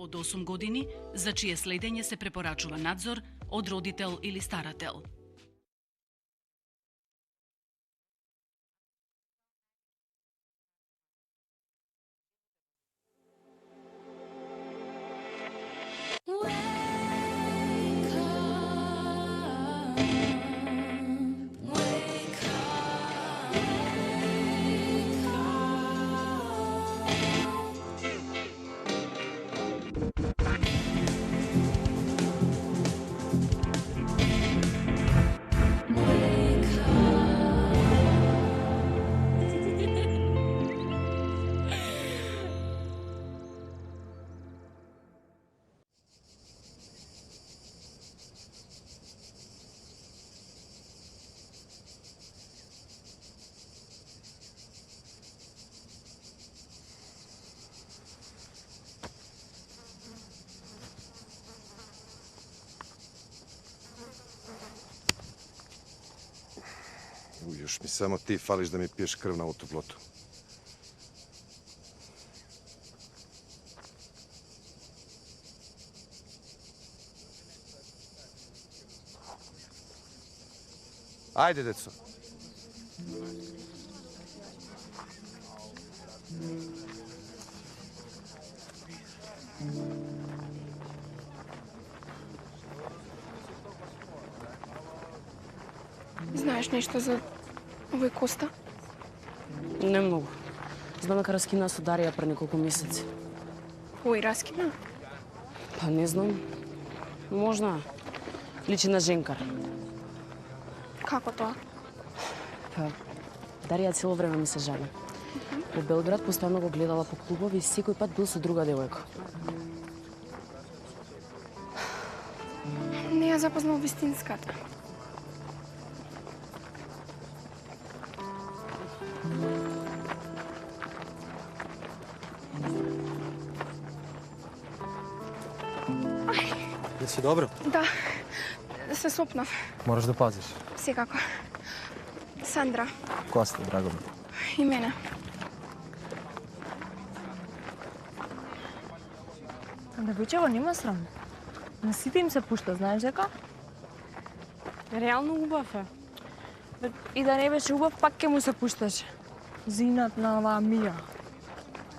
под 8 години, за чие следење се препорачува надзор од родител или старател. Još mi samo ti fališ da mi piješ krv na autoplotu. Ajde, deco. Знаеш нешто за овој Коста? Не многу. Знам дека раскина со Дарија пред неколку месеци. Кој раскина? Па не знам. Можна. Личи на женкар. Како тоа? Па, Дарија цело време ми се жали. Во Белград постојано го гледала по клубови и секој пат бил со друга девојка. Не ја запознал вистинската. Си добро? Да, се сопнав. Мораш да пазиш. Секако. Сандра. Коста, драго ми. И мене. Девојчево нема срам. На сите им се пушта, знаеш дека? Реално убав е. И да не беше убав, пак ќе му се пушташе. Зинат на оваа Мија.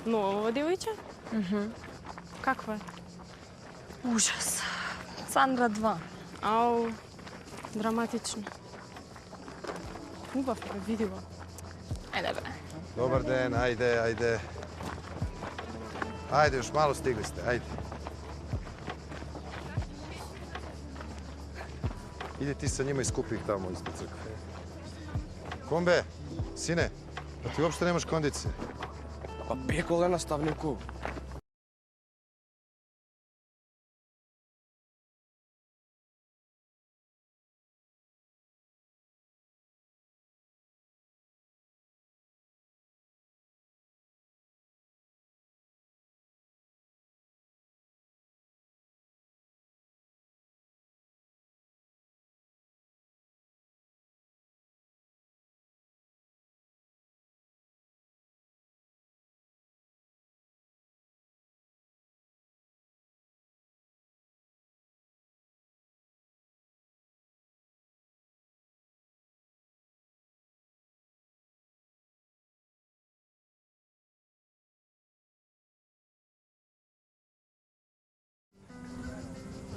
Но ова девојче? Каква е? Ужас. Сандра 2. Ау, драматично. Убав е, види го. Ајде бе. Dobar den, ajde, ajde. Ajde, još malo stigli ste, ajde. Idi ti sa njima i skupi ih tamo ispred crkve. Kombe, sine, pa ti uopšte nemaš kondicije. Па беколе наставнику.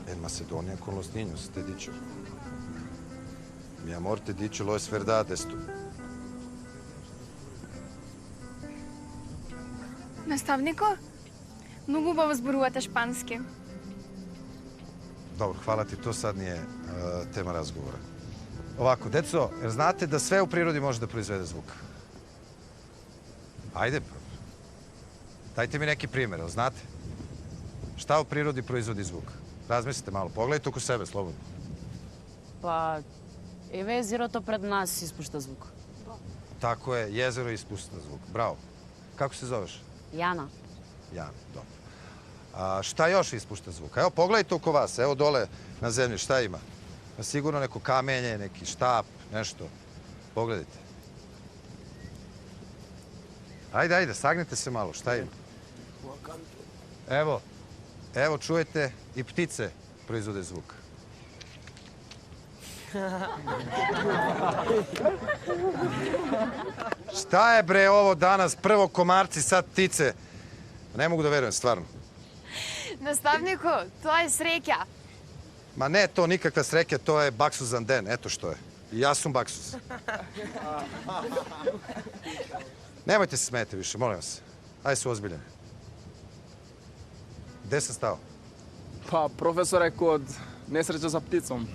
En Macedonia con los niños, te he dicho. Mi amor, te he dicho, lo es verdad esto. Наставнико, многу убаво зборувате шпански. Dobro, hvala ti, to sad nije tema razgovora. Ovako, deco, jer znate da sve u prirodi može da proizvede zvuk? Ajde, dajte mi neki primjer, jel znate? Šta u prirodi proizvodi zvuk? Razmislite malo, pogledajte oko sebe, slobodno. Па, еве езерото пред нас испушта звук. Tako je, jezero ispušta zvuk. Bravo. Kako se zoveš? Јана. Jan, dobro. A šta još ispušta zvuk? Evo, pogledajte oko vas, evo dole na zemlji, šta ima? Sigurno neko kamenje, neki štap, nešto. Pogledajte. Ajde, ajde, sagnite se malo, šta ima? Evo, čujete, i ptice proizvode zvuk. Šta je bre ovo danas? Prvo komarci, sad ptice. Ne mogu da verujem, stvarno. Nastavniku, to je sreća. Ma ne, to nikakva sreća, to je baksuzan den, eto što je. I ja sam baksuz. Nemojte se smijeti više, molim vas. Ajde su ozbiljeni. Gde sam stao? Pa, profesor je kod nesreće za pticom.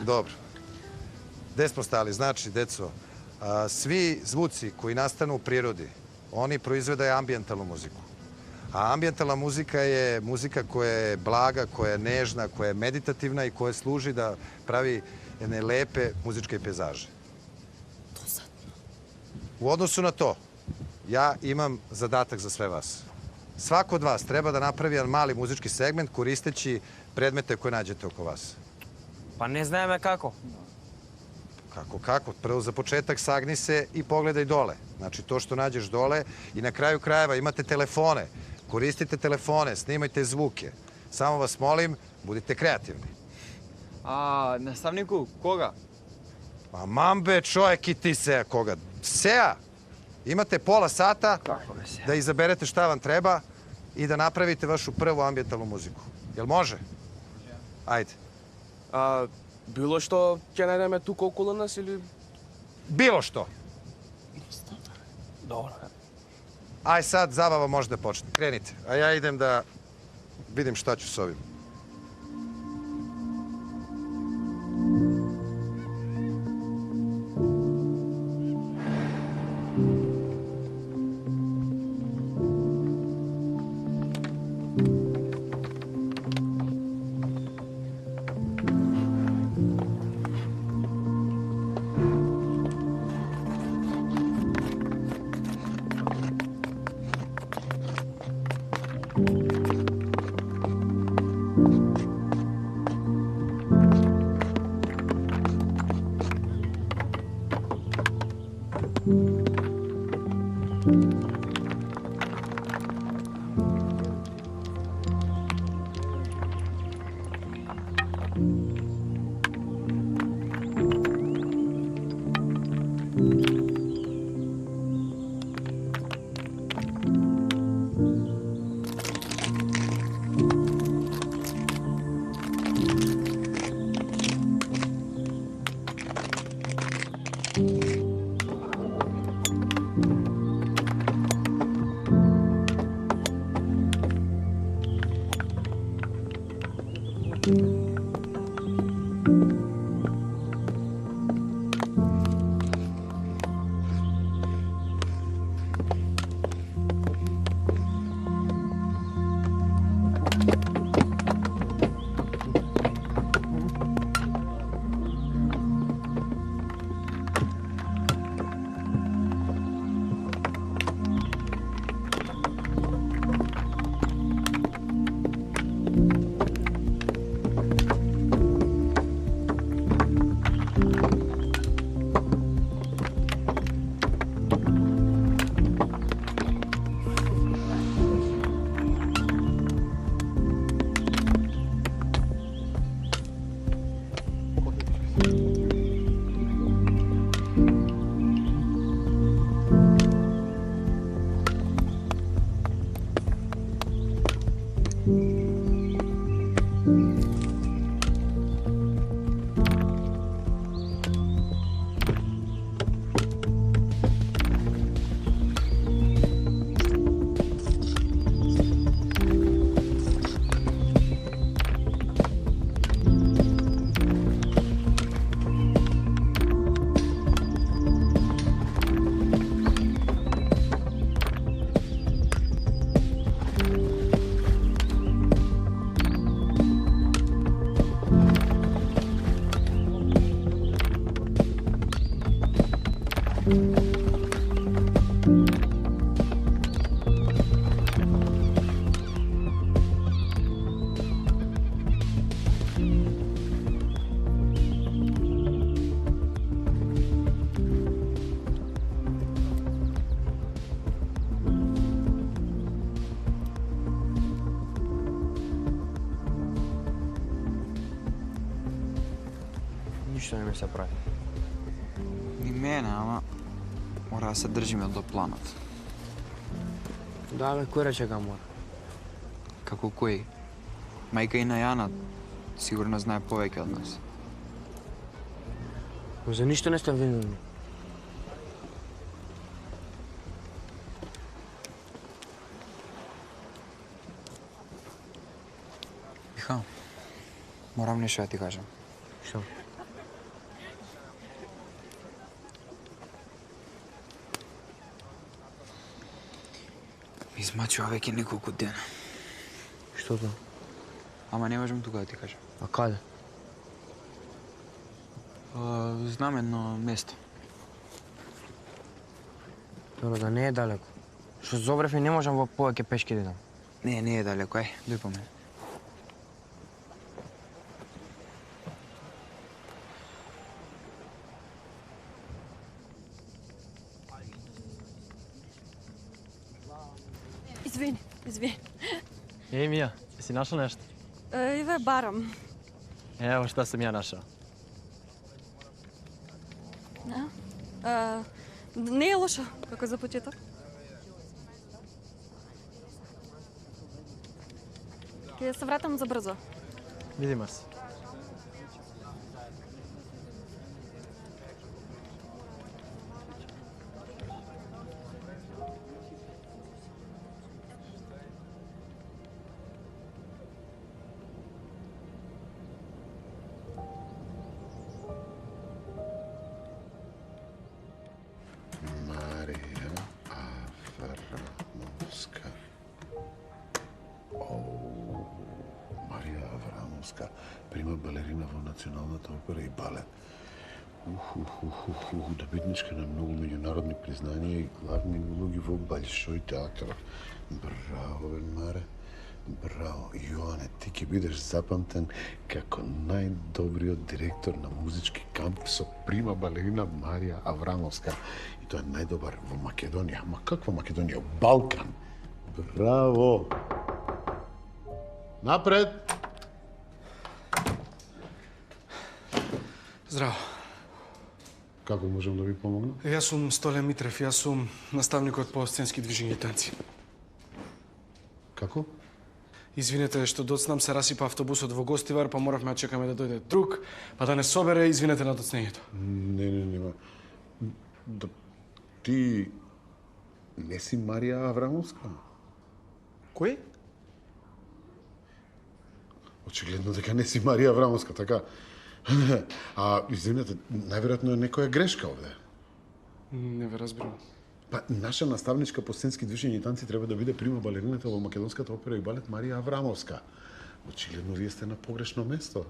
Dobro. Gde smo stali? Znači, deco, svi zvuci koji nastanu u prirodi, oni proizvode ambijentalnu muziku. A ambijentalna muzika je muzika koja je blaga, koja je nežna, koja je meditativna i koja služi da pravi jedne lepe muzičke pejzaže. U odnosu na to, ja imam zadatak za sve vas. Svako od vas treba da napravi jedan mali muzički segment koristeći predmete koje nađete oko vas. Pa ne znam ja kako. Kako? Prvo za početak sagni se i pogledaj dole. Znači to što nađeš dole i na kraju krajeva imate telefone. Koristite telefone, snimajte zvuke. Samo vas molim, budite kreativni. A, nastavniku, koga? Pa mambe, čovjek i ti Seja, koga? Seja, imate pola sata da izaberete šta vam treba i da napravite vašu prvu ambijentalnu muziku. Jel može? Ajde. A, bilo što ќе најдеме тук околу нас или... Bilo što. Dobro. Aj sad, zabava može da počne. Krenite. A ja idem da vidim šta ću s ovim. Ништо не ми се прави. Ни мене, ама мора да се држиме до планот. Да, бе, кој рече га мора? Како кој? Мајка и на Јана сигурно знае повеќе од нас. Но за ништо не сте виновни. Миха, морам нешто да ти кажам. Што? Ми измачува веќе неколку дена. Што тоа? Ама не можам тука да ти кажам. А каде? Знам едно место. Добро, да не е далеко. Што зобрев и не можам во повеќе пешки да идам. Не е далеко, дој по мене. Извини. Ей, Мија, си нашла нешто? Иве, барам. Ево што сум ја нашao. Не е лошо, како за почеток. Ќе се вратам за брзо. Видиме се. Марија Аврамовска. Марија Аврамовска, прима балерина во Националната опера и балет. Добитничка на многу меѓународни признања и главни улоги во Большој театар. Браво, бе, Маре. Браво. Јоане, ти ќе бидеш запамтен како најдобриот директор на музички камп со прима балерина Марија Аврамовска. И тоа е најдобар во Македонија. Ама каква Македонија? Балкан. Браво. Напред. Здраво. Како можам да ви помогнам? Јас сум Столе Митрев, јас сум наставникот по сценски движења и танци. Како? Извинете што доцнам, се расипа автобусот во Гостивар, па моравме да чекаме да дојде друг, па да не собере, извинете на доцнењето. Не. Ти не си Марија Аврамовска? Кој? Очигледно дека не си Марија Аврамовска, така. А, извинете, најверојатно е некоја грешка овде. Не ве разбирам. Па, наша наставничка по сценски движења и танци треба да биде прима балерината во Македонската опера и балет Марија Аврамовска. Очигледно вие сте на погрешно место.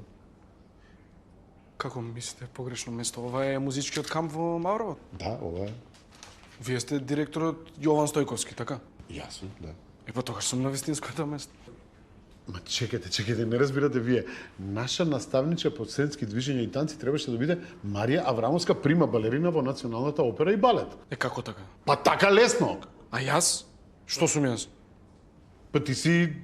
Како мислите погрешно место? Ова е музичкиот камп во Маврово? Да, ова е. Вие сте директорот Јован Стојковски, така? Јасно, да. Па тогаш сум на вистинското место. Ма чекайте, не разбирате вие. Наша наставничка по сценски движења и танци требаше да биде Марија Аврамовска, прима балерина во Националната опера и балет. Како така? Па така лесно. А јас? Што сум јас? Па ти си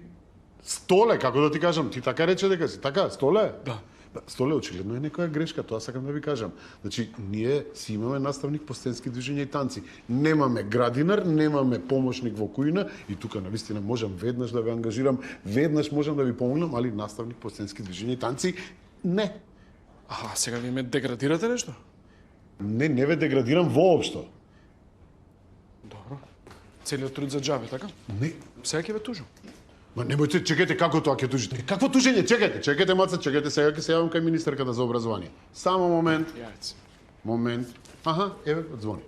Столе, како да ти кажам, ти така рече дека си, така, Столе? Да. Столе, очигледно е некоја грешка, тоа сакам да ви кажам. Значи, ние си имаме наставник по сценски движења и танци. Немаме градинар, немаме помошник во кујна и тука навистина можам веднаш да ве ангажирам, веднаш можам да ви помогнам, али наставник по сценски движења и танци не. Сега ви ме деградирате нешто? Не ве деградирам воопшто. Добро. Целиот труд за џабе, така? Не. Сега ќе ве тужам. Ма немојте, чекайте како тоа ќе тужите. Какво тужење? Чекайте, маца, чекайте, сега ќе се јавам кај министерката за образование. Само момент. Јајце. Момент. Аха, еве, звони.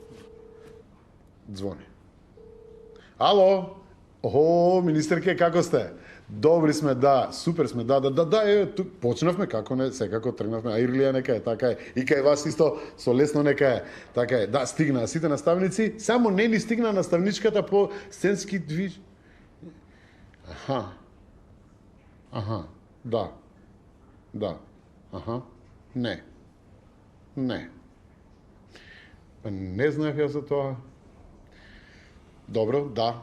Звони. Ало? О, министерке, како сте? Добри сме, да, супер сме, да, еве, тук почнавме, како не, секако тргнавме, а Ирлија нека е, така е, и кај вас исто, со лесно нека е, така е, да, стигнаа сите наставници, само не ни стигна наставничката по сценски движ... Аха, да, не. Па не знаев ја за тоа. Добро, да,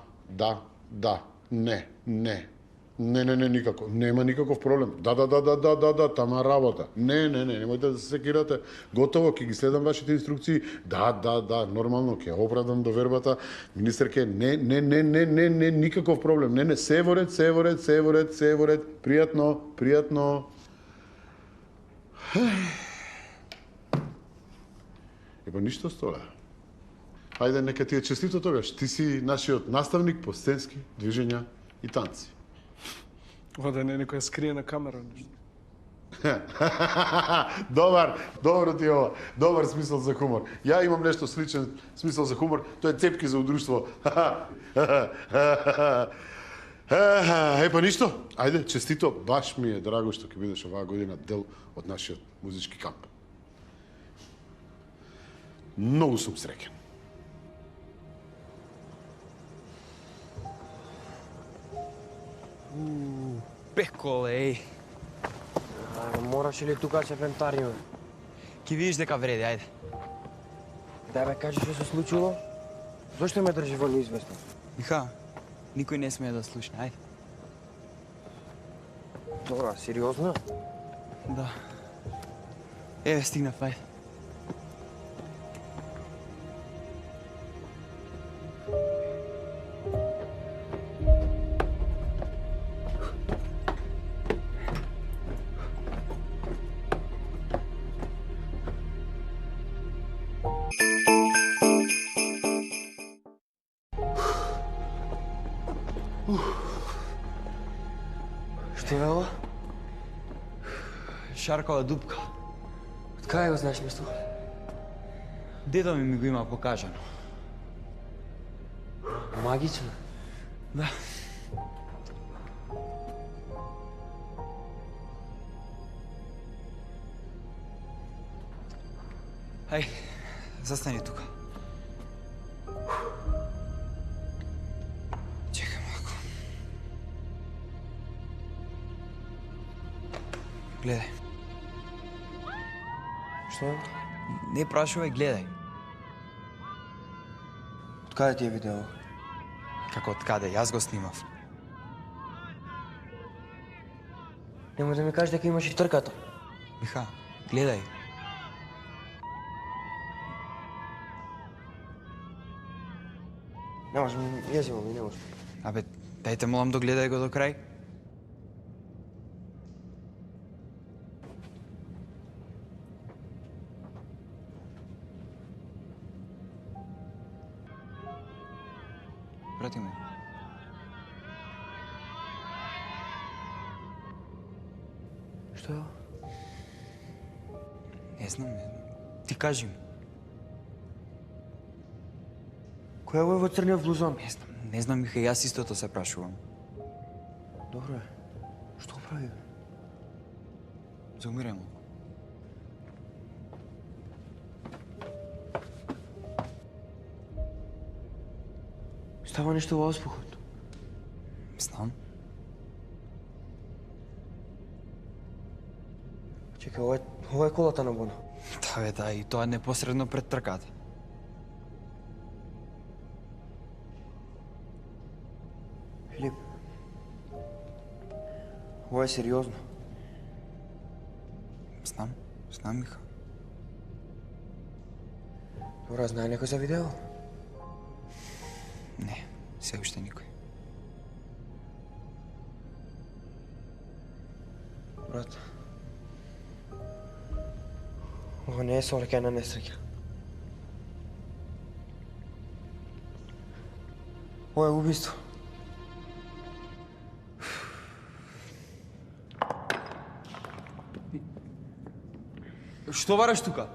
не. Не, никако. Нема никаков проблем. Да, тама работа. Не, немојте да се секирате. Готово, ќе ги следам вашите инструкции. Да, нормално, ќе оправдам до вербата. Министерке, не, никаков проблем. Не, се во ред. Пријатно. Епа ништо столе. Ајде, нека ти е честито тогаш. Ти си нашиот наставник по сценски движења и танци. Ова да не е некоја скриена камера. Добро ти е ова. Добар смисол за хумор. Ја имам нешто сличен смисол за хумор. Тоа е цепки за удруштво. Епа ништо. Ајде, честито. Баш ми е драго што ќе бидеш оваа година дел од нашиот музички камп. Многу сум среќен. Пеколе, еј. Мораш ли тука че пентариме? Ки видиш дека вреди, ајде. Да бе, кажи што се случило? Зошто ме држи во неизвестно? Миха, никој не смее да слушне, ајде. Добра, сериозно? Да. Еве, стигнав, ајде. Што е ова? Шаркова дупка. Од кај го знаеш место? Дедо ми го има покажано. Магично. Да. Ај, застани тука. Чекай малку. Гледај. Што? Не прашувај, гледај. Од каде ти е видео? Како од каде? Јас го снимав. Немој да ми кажеш дека имаш и трката. Миха, гледај. Не може, јазимо ми, не може. Абе, дајте молам да гледај го до крај. Прати му. Што е? Не знам. Ти кажи ми. Кој е овој во црниот блузон? Не знам, Миха, јас истото се прашувам. Добро е. Што го прави? Заумирај му. Става нешто во оспухот. Знам. Чекај, ова е колата на Боно. Да, бе, да, и тоа непосредно пред трката. Филип, ова е сериозно. Знам, Миха. Добра, знае некој за видео? Не, се уште никој. Брат, ова не е солекена несреќа. Ова е убиство. Што бараш тука?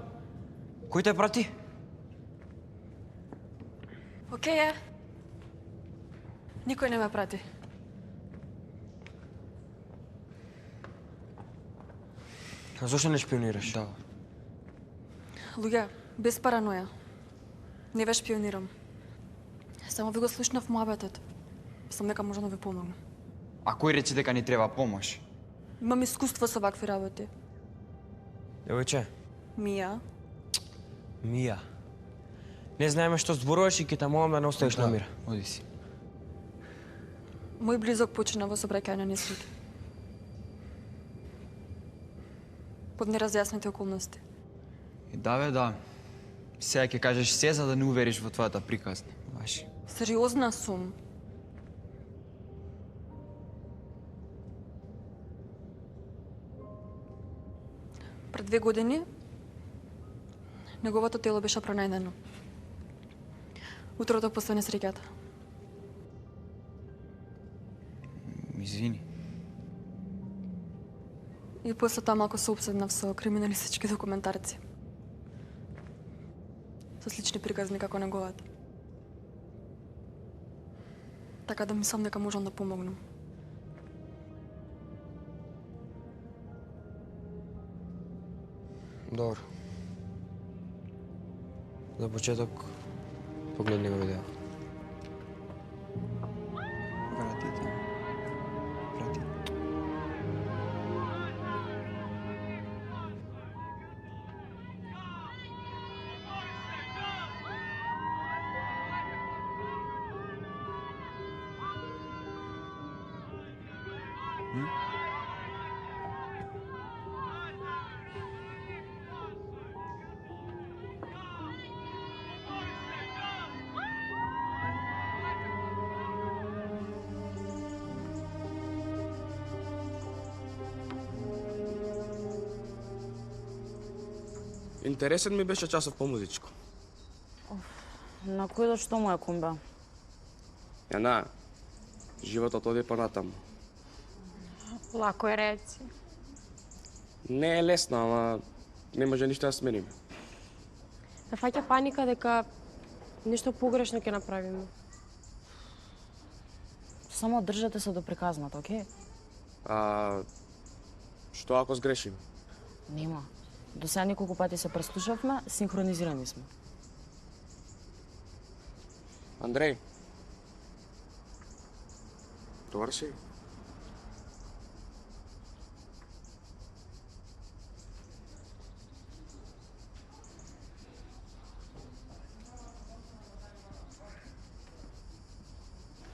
Кој те прати? Океј е. Никој не ме прати. А зошто не шпионираш? Да. Луѓе, без параноја. Не ве шпионирам. Само ви го слушнав муабетот. Сам нека можам да ви помогнам. А кој рече дека ни треба помош? Имам искуство со вакви работи. Девојче, Мија, Мија. Не знаеме што зборуваш и ќе те молам да не оставиш на мир. Оди си. Мој близок почина во сообраќајна несреќа. Под неразјаснети околности. И да, бе, да. Сега ќе кажеш се за да не увериш во твојата приказна. Ваши. Сериозна сум. Пред 2 години неговото тело беше пронајдено. Утрото после несреќата. Извини. И после тоа малку се обседнав со криминалистички документарци. Со слични приказни како неговата. Така да мислам дека можам да помогнам. Добро. За почеток, погледни го видео. Вратите. Врати. Интересен ми беше часов по музичко. На кој да што му е кумба? Јана, животот оди понатаму. Лако е реци. Не е лесно, ама не може ништо да смениме. Да фаќа паника дека нешто погрешно ќе направиме. Само држате се до приказната, окей? А што ако сгрешиме? Нема. До сега неколку пати се преслушавме, синхронизирани сме. Андреј. Добар си?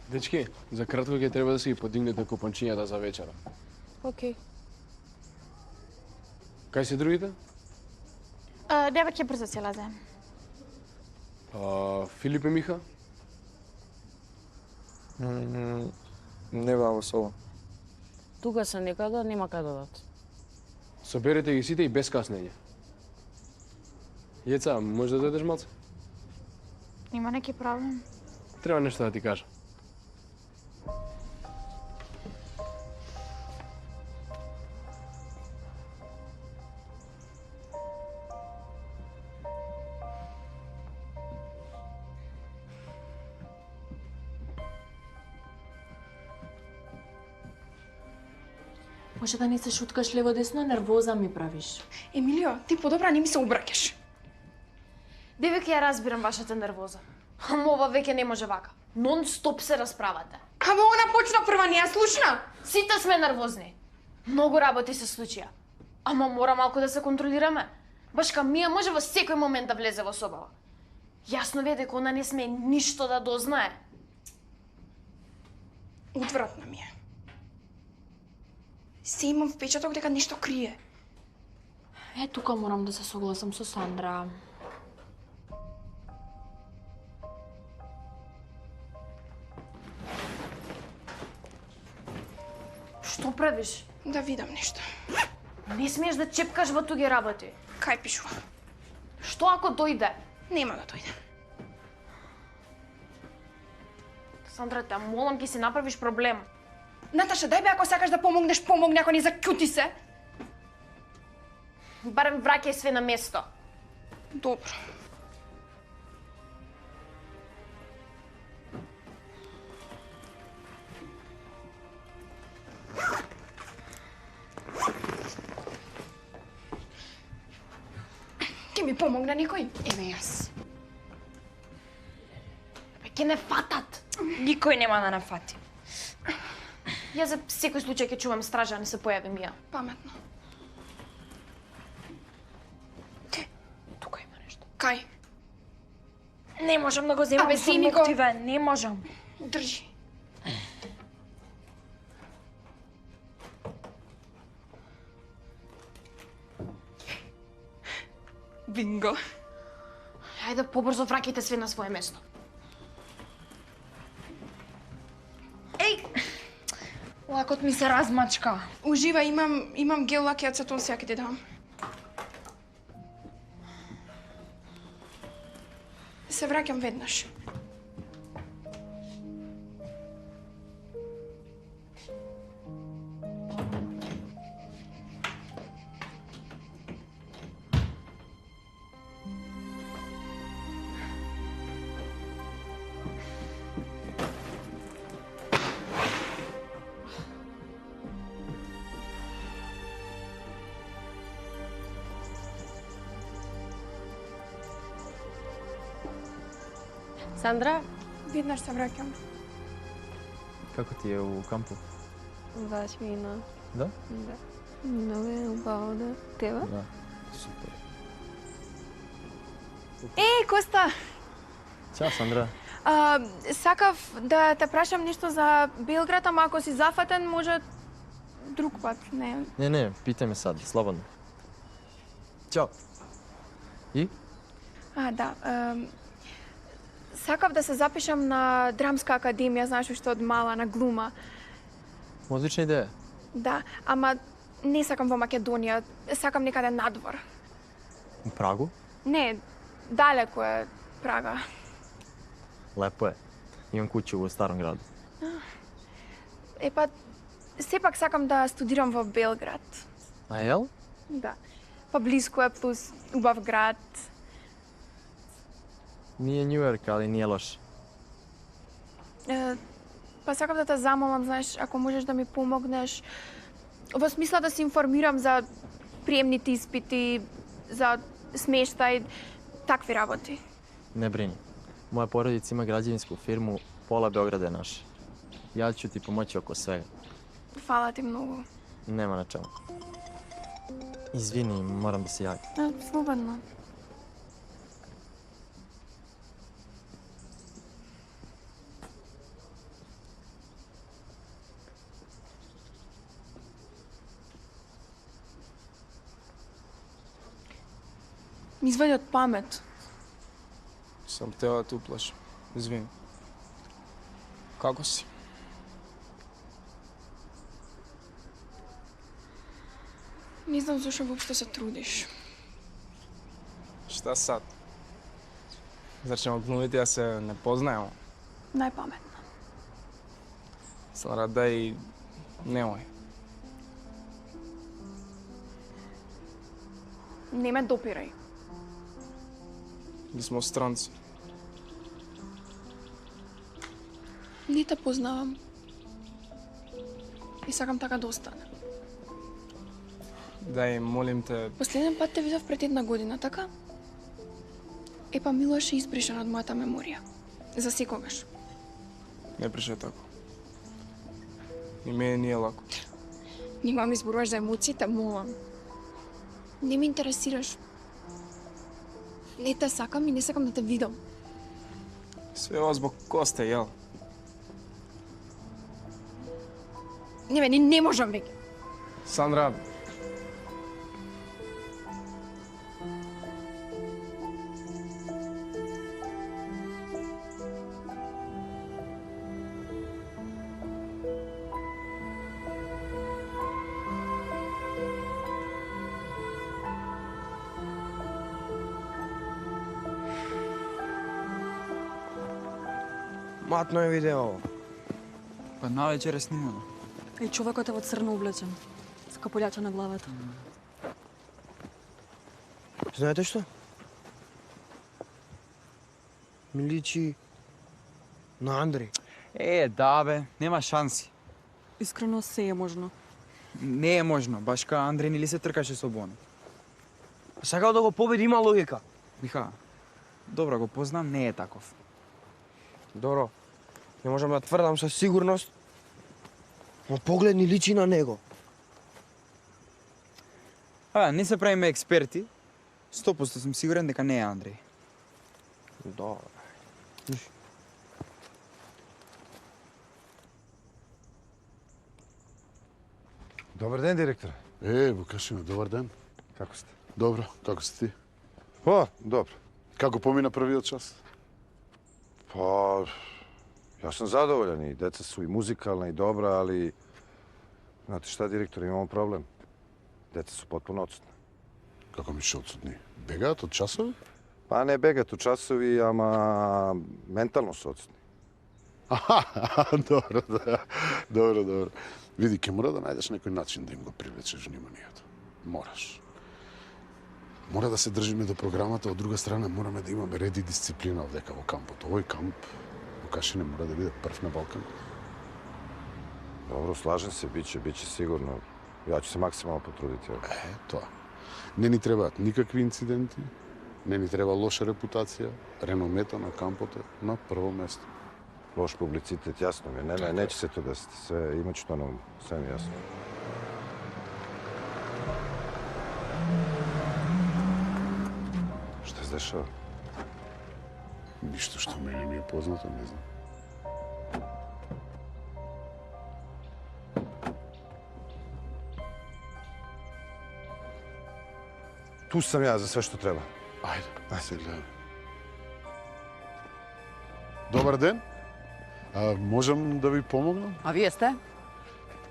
Дечки, за кратко ќе треба да си ги подигнете купончињата за вечера. Океј. Кај се другите? Девет ќе брзо се лазе. Филип и Миха? Не бава особо. Тука се некаде, нема кај да дадат. Соберете ги сите и без каснење. Јеца, може да дојдеш малце? Има неки проблем? Треба нешто да ти кажам. Може да не се шуткаш лево-десно, нервоза ми правиш. Емилио, ти подобра не ми се обраќаш. Девојка, ја разбирам вашата нервоза. Ама ова веќе не може вака. Нон-стоп се расправате. Ама она почна прва, не ја слушна. Сите сме нервозни. Многу работи се случија. Ама мора малку да се контролираме. Башка Мија може во секој момент да влезе во собава. Јасно ве дека она не сме ништо да дознае. Одвратна ми е. Се имам впечаток дека нешто крие. Е, тука морам да се согласам со Сандра. Што правиш? Да видам нешто. Не смееш да чепкаш во туги работи. Кај пишува? Што ако дојде? Нема да дојде. Сандра, те молам, ќе си направиш проблем. Наташа, дај бе, ако сакаш да помогнеш, помогни, ако не закјути се. Барем враќај све на место. Добро. Ке ми помогне некој? Еве јас. Ќе не фатат. Никој нема да нафати. Јас за секој случај ќе чувам стража, не се појави Мија. Паметно. Тука има нешто. Кај? Не можам да го земам Абе, со земи го. ноктиве, не можам. Држи. Бинго. Ајде побрзо враќајте све на свое место. Еј, Лакот ми се размачка. ужива, имам гел лак и ацетон, сега ќе ти дам. Се враќам веднаш. Сандра, Веднаш се враќам. Како ти е у кампу? Баш мина. Да? Да. Много е убаво да. Тебе? Да. Супер. Еј, Коста! Ćao, Sandra. Сакав да те прашам нешто за Белград, ама ако си зафатен, може друг пат, не. Не, питај ме сад, слободно. Ćao. И? Да. Сакав да се запишам на драмска академија, знаеш уште од мала, на глума. Одлична идеја. Да, ама не сакам во Македонија, сакам некаде надвор. У Прагу? Не, далеко е Прага. Лепо е. Имам куќа во Старом граду. Па, сепак сакам да студирам во Белград. А јел? Да. Па близко е, плюс убав град. Nije New York, ali nije loš. Па сакам да те замолам, знаеш, ако можеш да ми помогнеш, во смисла да се информирам за приемните испити, за смештај, такви работи. Ne brini. Moja porodica ima građevinsku firmu, pola Beograda je naše. Ja ću ti pomoći oko svega. Фала ти многу. Nema na čemu. Izvini, moram da se javim. Слободно. Ми извади од памет. Сам тео да те уплашам. Извини. Како си? Не знам зашо воопшто се трудиш. Шта сад? Зачнемо глумите да се не познаемо? Најпаметно. Сам рада и немој. Не ме допирај. Ми смо странци. Не те познавам. И сакам така да остане. Дај, молим те, Последен пат те видов пред 1 година, така? Епа Милош е избришан од мојата меморија. За секогаш. не пришај тако. И мене не е лако. Нема ми зборуваш за емоциите, молам. Не ме интересираш. Не те сакам и не сакам да те видам. Све ова због Косте, јел? Не, не можам веќе. Сандра, Матно е видео. Па навечер е снимано. И човекот е во црно облечен. С капулјача на главата. Знаете што? Ми личи на Андреј. Да бе, нема шанси. Искрено се е можно. Не е можно, баш ка Андреј нели се тркаше со Боно. Сакал да го победи, има логика. Миха, добро го познам, не е таков. Добро, не можам да тврдам со сигурност, но поглед ни личи на него. Не се правиме експерти, 100% сум сигурен дека не е Андреј. Да. Добар ден, директор. Вукашино, добар ден. Како сте? Добро, како си ти? О, dobro. Како помина првиот час? Pa, ja sam zadovoljan i deca su i muzikalna i dobra, ali znate šta, direktor, imamo problem. Deca su potpuno odsutna. Како мислиш одсутни? Бегаат од часови? Pa ne begat u časovi, ama mentalno su odsutni. Добро, да. Добро. Види, ќе мора да најдеш некој начин да им го привлечеш вниманието. Мораш. Мора да се држиме до програмата, од друга страна мораме да имаме ред и дисциплина овдека во кампот. Овој камп во Кашине мора да биде прв на Балкан. Dobro, slažem se, biće sigurno. Ja ću se maksimalno potruditi. Тоа. Не ни требаат никакви инциденти, не ни треба лоша репутација, реномето на кампот е на прво место. Loš publicitet, jasno mi je. Ne, neće se to desiti. Sve, imat ću to na umu. Sve mi je jasno. Šta se dešava? Ништо што мене ми е познато, не знам. Tu sam ja za sve što treba. Ајде, се гледаме. Добар ден. Можам да ви помогнам? А вие сте?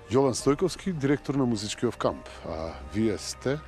Јован Стојковски, директор на музичкиот камп. А вие сте?